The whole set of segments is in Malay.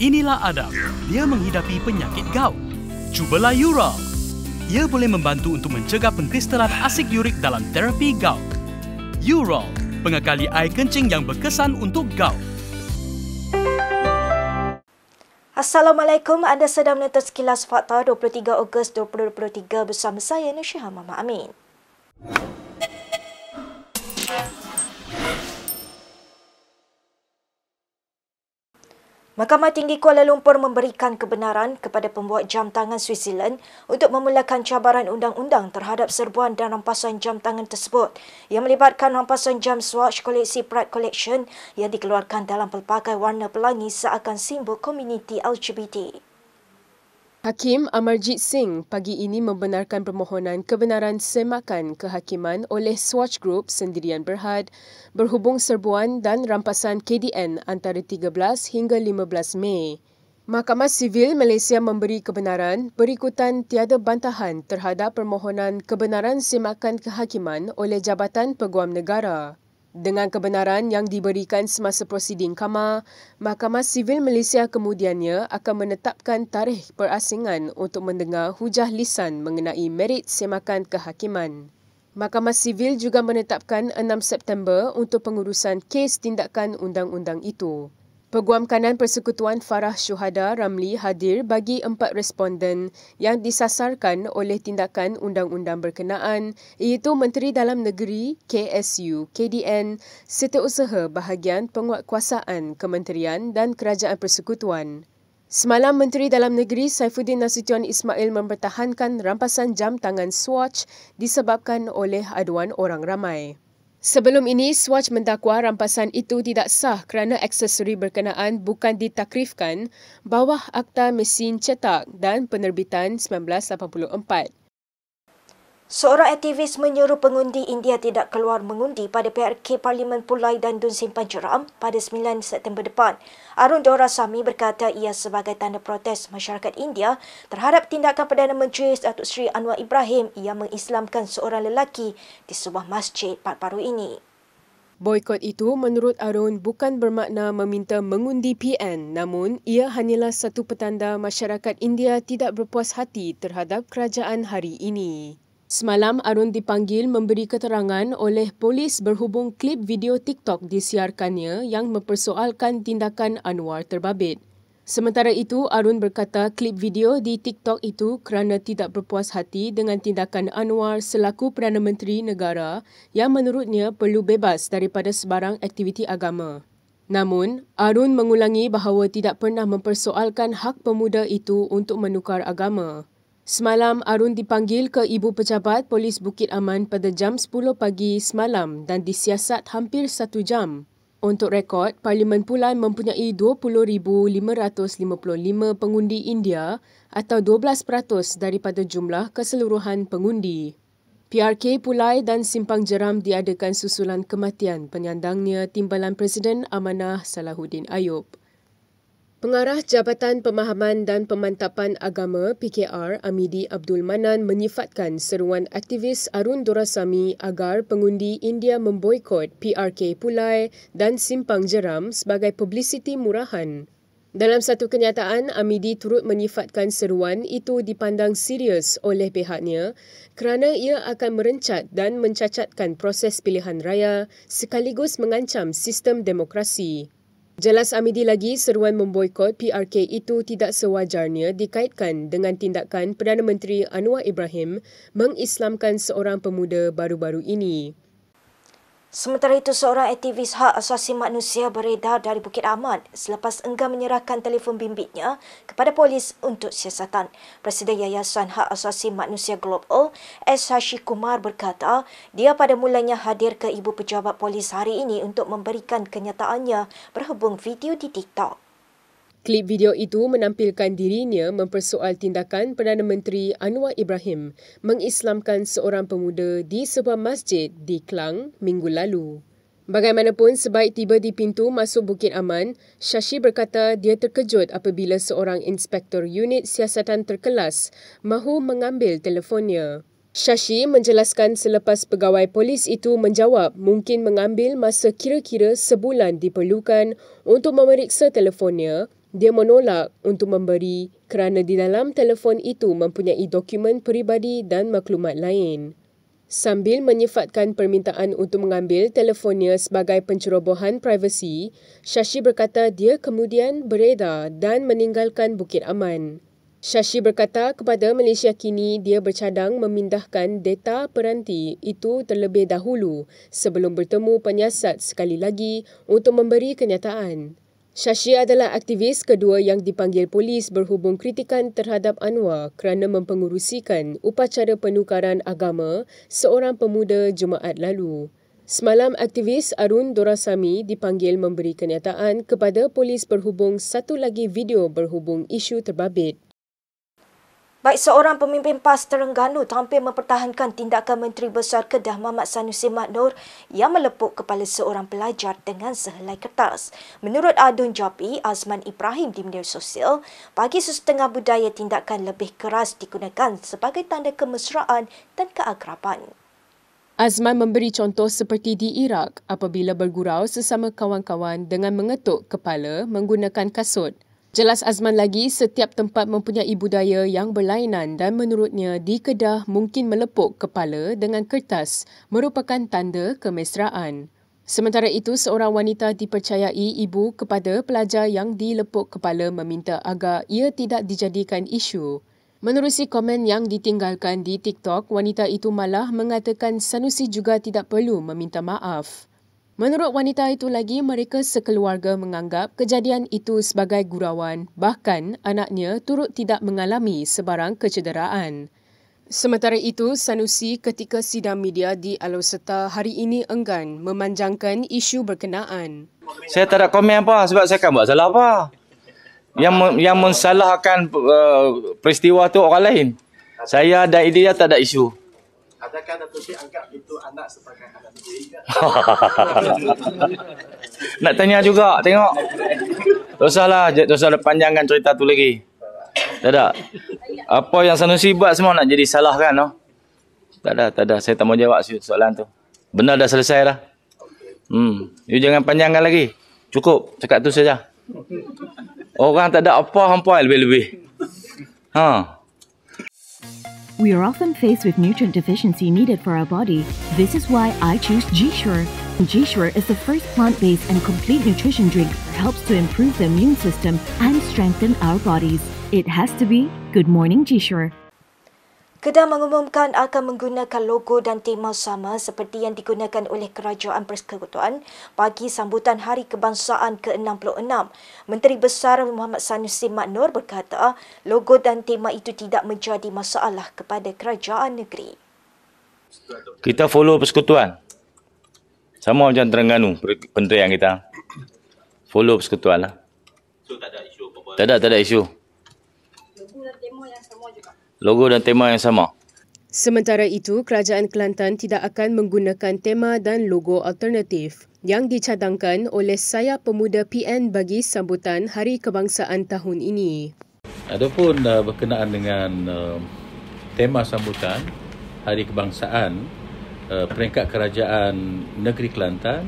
Inilah Adam. Dia menghidapi penyakit gout. Cubalah Ural. Ia boleh membantu untuk mencegah pengkristalan asid urik dalam terapi gout. Ural, pengekali air kencing yang berkesan untuk gout. Assalamualaikum, anda sedang menonton Sekilas Fakta 23 Ogos 2023 bersama saya Nusyiha Mama Amin. Mahkamah Tinggi Kuala Lumpur memberikan kebenaran kepada pembuat jam tangan Switzerland untuk memulakan cabaran undang-undang terhadap serbuan dan rampasan jam tangan tersebut yang melibatkan rampasan jam Swatch koleksi Pride Collection yang dikeluarkan dalam pelbagai warna pelangi seakan simbol komuniti LGBT. Hakim Amarjit Singh pagi ini membenarkan permohonan kebenaran semakan kehakiman oleh Swatch Group Sendirian Berhad berhubung serbuan dan rampasan KDN antara 13 hingga 15 Mei. Mahkamah Sivil Malaysia memberi kebenaran berikutan tiada bantahan terhadap permohonan kebenaran semakan kehakiman oleh Jabatan Peguam Negara. Dengan kebenaran yang diberikan semasa prosiding KAMA, Mahkamah Sivil Malaysia kemudiannya akan menetapkan tarikh perasingan untuk mendengar hujah lisan mengenai merit semakan kehakiman. Mahkamah Sivil juga menetapkan 6 September untuk pengurusan kes tindakan undang-undang itu. Peguam Kanan Persekutuan Farah Syuhada Ramli hadir bagi 4 responden yang disasarkan oleh tindakan undang-undang berkenaan iaitu Menteri Dalam Negeri, KSU, KDN, Setiausaha Bahagian Penguatkuasaan Kementerian dan Kerajaan Persekutuan. Semalam, Menteri Dalam Negeri Saifuddin Nasution Ismail mempertahankan rampasan jam tangan Swatch disebabkan oleh aduan orang ramai. Sebelum ini, Swatch mendakwa rampasan itu tidak sah kerana aksesori berkenaan bukan ditakrifkan bawah Akta Mesin Cetak dan Penerbitan 1984. Seorang aktivis menyuruh pengundi India tidak keluar mengundi pada PRK Parlimen Pulai dan Dun Simpan Jeram pada 9 September depan. Arun Dorasamy berkata ia sebagai tanda protes masyarakat India terhadap tindakan Perdana Menteri Datuk Seri Anwar Ibrahim yang mengislamkan seorang lelaki di sebuah masjid baru ini. Boikot itu menurut Arun bukan bermakna meminta mengundi PN, namun ia hanyalah satu petanda masyarakat India tidak berpuas hati terhadap kerajaan hari ini. Semalam, Arun dipanggil memberi keterangan oleh polis berhubung klip video TikTok disiarkannya yang mempersoalkan tindakan Anwar terbabit. Sementara itu, Arun berkata klip video di TikTok itu kerana tidak berpuas hati dengan tindakan Anwar selaku Perdana Menteri negara yang menurutnya perlu bebas daripada sebarang aktiviti agama. Namun, Arun mengulangi bahawa tidak pernah mempersoalkan hak pemuda itu untuk menukar agama. Semalam, Arun dipanggil ke Ibu Pejabat Polis Bukit Aman pada jam 10 pagi semalam dan disiasat hampir 1 jam. Untuk rekod, Parlimen Pulai mempunyai 20,555 pengundi India atau 12% daripada jumlah keseluruhan pengundi. PRK Pulai dan Simpang Jeram diadakan susulan kematian penyandangnya Timbalan Presiden Amanah Salahuddin Ayub. Pengarah Jabatan Pemahaman dan Pemantapan Agama PKR Amidi Abdul Manan menyifatkan seruan aktivis Arun Dorasamy agar pengundi India memboikot PRK Pulai dan Simpang Jeram sebagai publisiti murahan. Dalam satu kenyataan, Amidi turut menyifatkan seruan itu dipandang serius oleh pihaknya kerana ia akan merencat dan mencacatkan proses pilihan raya sekaligus mengancam sistem demokrasi. Jelas Amidi lagi, seruan memboikot PRK itu tidak sewajarnya dikaitkan dengan tindakan Perdana Menteri Anwar Ibrahim mengislamkan seorang pemuda baru-baru ini. Sementara itu, seorang aktivis hak asasi manusia beredar dari Bukit Aman selepas enggan menyerahkan telefon bimbitnya kepada polis untuk siasatan. Presiden Yayasan Hak Asasi Manusia Global, S. Hashi Kumar berkata, dia pada mulanya hadir ke Ibu Pejabat Polis hari ini untuk memberikan kenyataannya berhubung video di TikTok. Klip video itu menampilkan dirinya mempersoal tindakan Perdana Menteri Anwar Ibrahim mengislamkan seorang pemuda di sebuah masjid di Klang minggu lalu. Bagaimanapun, sebaik tiba di pintu masuk Bukit Aman, Shashi berkata dia terkejut apabila seorang inspektor unit siasatan terkelas mahu mengambil telefonnya. Shashi menjelaskan selepas pegawai polis itu menjawab mungkin mengambil masa kira-kira sebulan diperlukan untuk memeriksa telefonnya, Dia menolak untuk memberi kerana di dalam telefon itu mempunyai dokumen peribadi dan maklumat lain. Sambil menyifatkan permintaan untuk mengambil telefonnya sebagai pencerobohan privasi, Shashi berkata dia kemudian beredar dan meninggalkan Bukit Aman. Shashi berkata kepada Malaysia Kini dia bercadang memindahkan data peranti itu terlebih dahulu sebelum bertemu penyiasat sekali lagi untuk memberi kenyataan. Shashi adalah aktivis kedua yang dipanggil polis berhubung kritikan terhadap Anwar kerana mempengerusikan upacara penukaran agama seorang pemuda Jumaat lalu. Semalam, aktivis Arun Dorasami dipanggil memberi kenyataan kepada polis berhubung satu lagi video berhubung isu terbabit. Baik seorang pemimpin PAS Terengganu tampil mempertahankan tindakan Menteri Besar Kedah Muhammad Sanusi Mat Noor yang melepuk kepala seorang pelajar dengan sehelai kertas. Menurut Adun Japi Azman Ibrahim di media sosial, bagi sesetengah budaya tindakan lebih keras digunakan sebagai tanda kemesraan dan keakraban. Azman memberi contoh seperti di Iraq apabila bergurau sesama kawan-kawan dengan mengetuk kepala menggunakan kasut. Jelas Azman lagi, setiap tempat mempunyai budaya yang berlainan dan menurutnya di Kedah mungkin melepuk kepala dengan kertas merupakan tanda kemesraan. Sementara itu, seorang wanita dipercayai ibu kepada pelajar yang dilepuk kepala meminta agar ia tidak dijadikan isu. Menerusi komen yang ditinggalkan di TikTok, wanita itu malah mengatakan Sanusi juga tidak perlu meminta maaf. Menurut wanita itu lagi, mereka sekeluarga menganggap kejadian itu sebagai gurauan, bahkan anaknya turut tidak mengalami sebarang kecederaan. Sementara itu, Sanusi ketika sidang media di Alor-Setar hari ini enggan memanjangkan isu berkenaan. Saya tak ada komen apa sebab saya akan buat salah apa. Yang mensalahkan peristiwa tu orang lain. Saya dan dia tak ada isu. Adakah Datuk Seri anggap itu anak sebagai anak sendiri? Nak tanya juga, tengok. Tak usahlah panjangkan cerita tu lagi. Tak ada. Apa yang Sanusi buat semua nak jadi salahkan, no? Tak ada. Saya tak mau jawab soalan tu. Benar dah selesai dah. You jangan panjangkan lagi. Cukup, cakap tu saja. Orang tak ada apa hampa lebih-lebih. We are often faced with nutrient deficiency needed for our body. This is why I choose G-Sure. G-Sure is the first plant-based and complete nutrition drink that helps to improve the immune system and strengthen our bodies. It has to be Good Morning G-Sure. Kedah mengumumkan akan menggunakan logo dan tema sama seperti yang digunakan oleh Kerajaan Persekutuan bagi sambutan Hari Kebangsaan ke-66. Menteri Besar Muhammad Sanusi Mat Noor berkata logo dan tema itu tidak menjadi masalah kepada kerajaan negeri. Kita follow Persekutuan. Sama macam Terengganu, pendirian kita. Follow Persekutuan lah. So tak ada isu apa-apa? Tak ada isu. Logo dan tema yang sama. Sementara itu, Kerajaan Kelantan tidak akan menggunakan tema dan logo alternatif yang dicadangkan oleh Sayap Pemuda PN bagi sambutan Hari Kebangsaan tahun ini. Adapun berkenaan dengan tema sambutan Hari Kebangsaan, peringkat Kerajaan Negeri Kelantan,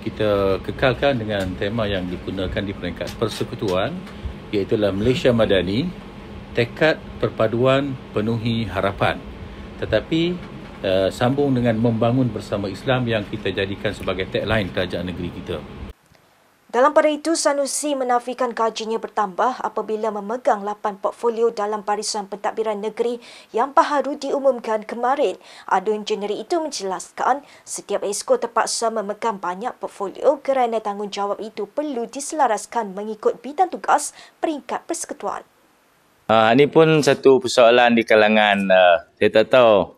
kita kekalkan dengan tema yang digunakan di peringkat Persekutuan, iaitu Malaysia Madani, tekad perpaduan penuhi harapan. Tetapi sambung dengan membangun bersama Islam yang kita jadikan sebagai tagline kerajaan negeri kita. Dalam pada itu, Sanusi menafikan gajinya bertambah apabila memegang 8 portfolio dalam barisan pentadbiran negeri yang baru diumumkan kemarin. Adun Jeneri itu menjelaskan setiap esko terpaksa memegang banyak portfolio kerana tanggungjawab itu perlu diselaraskan mengikut bidang tugas peringkat persekutuan. Ini pun satu persoalan di kalangan, saya tak tahu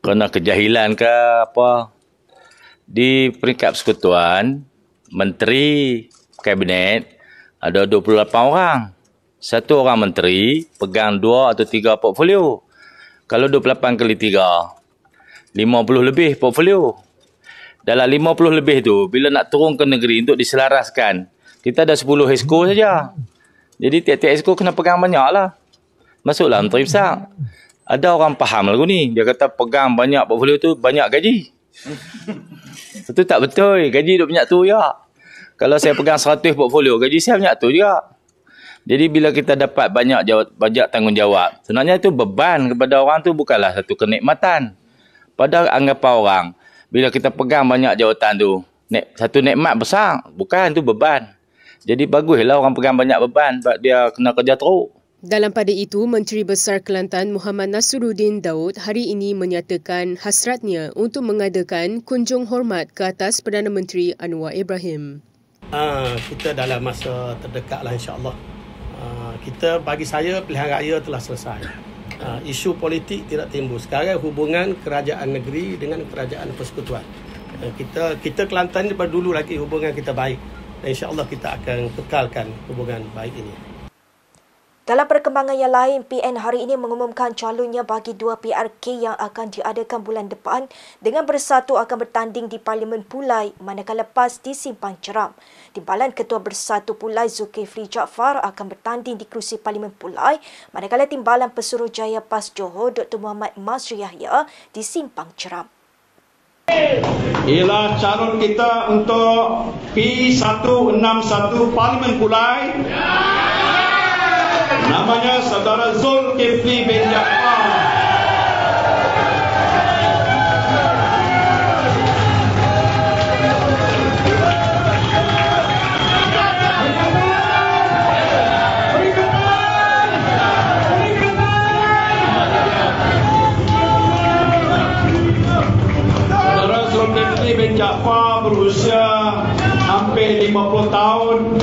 kerana kejahilan ke apa. Di peringkat persekutuan, menteri kabinet ada 28 orang. Satu orang menteri pegang 2 atau 3 portfolio. Kalau 28 kali 3, 50 lebih portfolio. Dalam 50 lebih tu, bila nak turun ke negeri untuk diselaraskan, kita ada 10 esko saja. Jadi tiap-tiap esko kena pegang banyak lah. Masuklah menteri besar. Ada orang faham lagu ni. Dia kata pegang banyak portfolio tu banyak gaji. Itu tak betul. Gaji duk banyak tu ya. Kalau saya pegang 100 portfolio, gaji saya banyak tu juga. Jadi bila kita dapat banyak tanggungjawab, sebenarnya itu beban kepada orang tu bukanlah satu kenikmatan. Pada anggapan orang, bila kita pegang banyak jawatan tu, satu nikmat besar, bukan itu beban. Jadi baguslah orang pegang banyak beban sebab dia kena kerja teruk. Dalam pada itu, Menteri Besar Kelantan Muhammad Nasruddin Daud hari ini menyatakan hasratnya untuk mengadakan kunjung hormat ke atas Perdana Menteri Anwar Ibrahim. Kita dalam masa terdekat lah insya-Allah. Kita bagi saya pilihan raya telah selesai. Isu politik tidak timbul. Sekarang hubungan kerajaan negeri dengan kerajaan persekutuan. Kita Kelantan ni dulu lagi hubungan kita baik. Dan insya-Allah kita akan kekalkan hubungan baik ini. Dalam perkembangan yang lain, PN hari ini mengumumkan calonnya bagi 2 PRK yang akan diadakan bulan depan dengan bersatu akan bertanding di Parlimen Pulai manakala PAS di Simpang Ceram. Timbalan Ketua Bersatu Pulai Zulkifli Jaafar akan bertanding di kerusi Parlimen Pulai manakala Timbalan Pesuruhjaya PAS Johor Dr. Muhammad Masri Yahya di Simpang Ceram. Ialah calon kita untuk P161 Parlimen Pulai. Namanya Saudara Zulkifli bin Jaafar. Saudara Zulkifli bin Jaafar berusia hampir 50 tahun.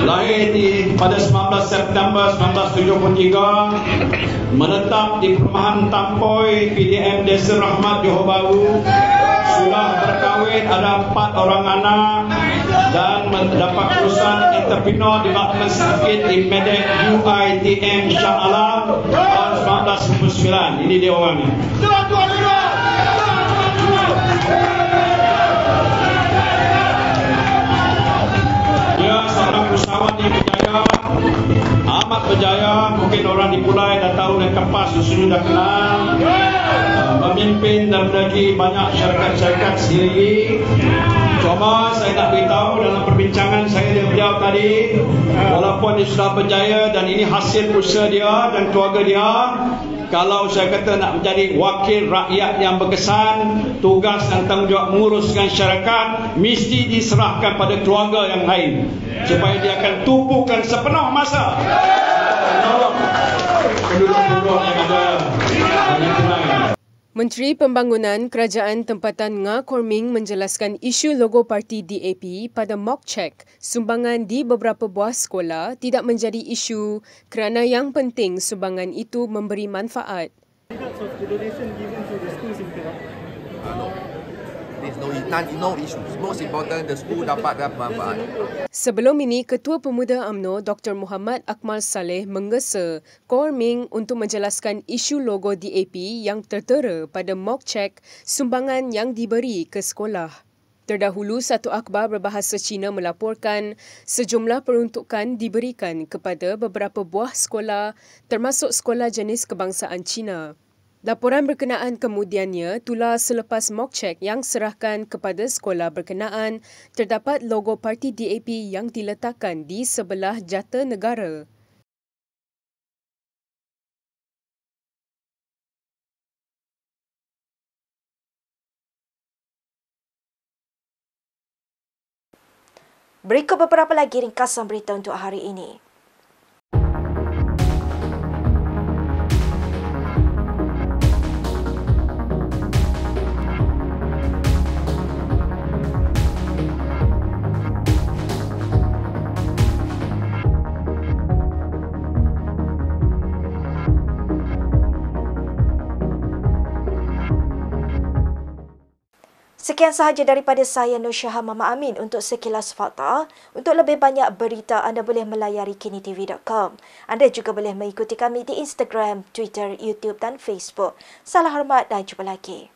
Lahir pada 19 September 1973, menetap di Perumahan Tampoi, PDM Desa Rahmat, Johor Bahru. Sudah berkahwin, ada 4 orang anak dan mendapat perusahaan entrepreneur development sedikit di Medek UITM Shah Alam tahun 1999. Ini dia orangnya. Dia seorang usahawan yang berjaya, amat berjaya. Mungkin orang di Pulai dah tahu dan Kepas sudah kenal. Memimpin dan bagi banyak syarikat-syarikat sendiri. Cuma saya nak beritahu dalam perbincangan saya dengan beliau tadi, walaupun dia sudah berjaya dan ini hasil usaha dia dan keluarga dia, kalau saya kata nak menjadi wakil rakyat yang berkesan, tugas dan tanggungjawab menguruskan syarikat mesti diserahkan pada keluarga yang lain supaya dia akan tumpukan sepenuh masa penduduk-penduduk yang ada di Penang. Menteri Pembangunan Kerajaan Tempatan Nga Korming menjelaskan isu logo parti DAP pada mock check sumbangan di beberapa buah sekolah tidak menjadi isu kerana yang penting sumbangan itu memberi manfaat. No issues. Most important, the school dapat manfaat. Sebelum ini, Ketua Pemuda UMNO Dr. Muhammad Akmal Saleh menggesa Korming untuk menjelaskan isu logo DAP yang tertera pada mock check sumbangan yang diberi ke sekolah. Terdahulu, satu akhbar berbahasa Cina melaporkan sejumlah peruntukan diberikan kepada beberapa buah sekolah termasuk sekolah jenis kebangsaan Cina. Laporan berkenaan kemudiannya tular selepas mock check yang serahkan kepada sekolah berkenaan terdapat logo parti DAP yang diletakkan di sebelah jata negara. Berikut beberapa lagi ringkasan berita untuk hari ini. Sekian sahaja daripada saya Nur Syahah Mama Amin untuk sekilas fakta. Untuk lebih banyak berita anda boleh melayari kinitv.com. Anda juga boleh mengikuti kami di Instagram, Twitter, YouTube dan Facebook. Salam hormat dan jumpa lagi.